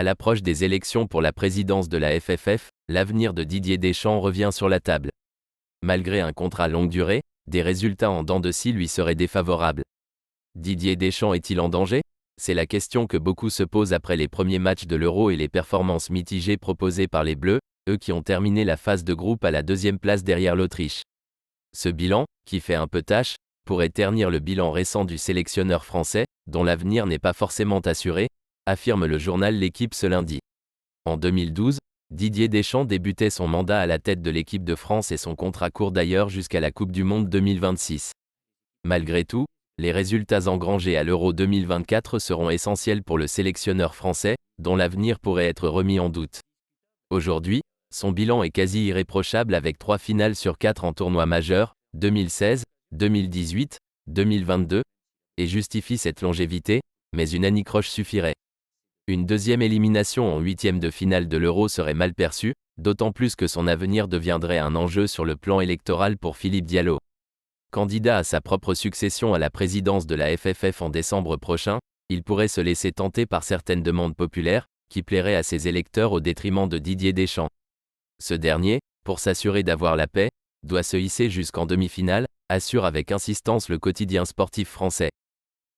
l'approche des élections pour la présidence de la FFF, l'avenir de Didier Deschamps revient sur la table. Malgré un contrat longue durée, des résultats en dents de scie lui seraient défavorables. Didier Deschamps est-il en danger? C'est la question que beaucoup se posent après les premiers matchs de l'Euro et les performances mitigées proposées par les Bleus, eux qui ont terminé la phase de groupe à la deuxième place derrière l'Autriche. Ce bilan, qui fait un peu tâche, pourrait ternir le bilan récent du sélectionneur français, dont l'avenir n'est pas forcément assuré, affirme le journal L'Équipe ce lundi. En 2012, Didier Deschamps débutait son mandat à la tête de l'équipe de France et son contrat court d'ailleurs jusqu'à la Coupe du Monde 2026. Malgré tout, les résultats engrangés à l'Euro 2024 seront essentiels pour le sélectionneur français, dont l'avenir pourrait être remis en doute. Aujourd'hui, son bilan est quasi irréprochable avec 3 finales sur 4 en tournois majeurs, 2016, 2018, 2022, et justifie cette longévité, mais une anicroche suffirait. Une deuxième élimination en huitième de finale de l'Euro serait mal perçue, d'autant plus que son avenir deviendrait un enjeu sur le plan électoral pour Philippe Diallo. Candidat à sa propre succession à la présidence de la FFF en décembre prochain, il pourrait se laisser tenter par certaines demandes populaires, qui plairaient à ses électeurs au détriment de Didier Deschamps. Ce dernier, pour s'assurer d'avoir la paix, doit se hisser jusqu'en demi-finale, assure avec insistance le quotidien sportif français.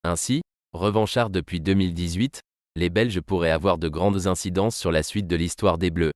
Ainsi, revanchard depuis 2018, les Belges pourraient avoir de grandes incidences sur la suite de l'histoire des Bleus.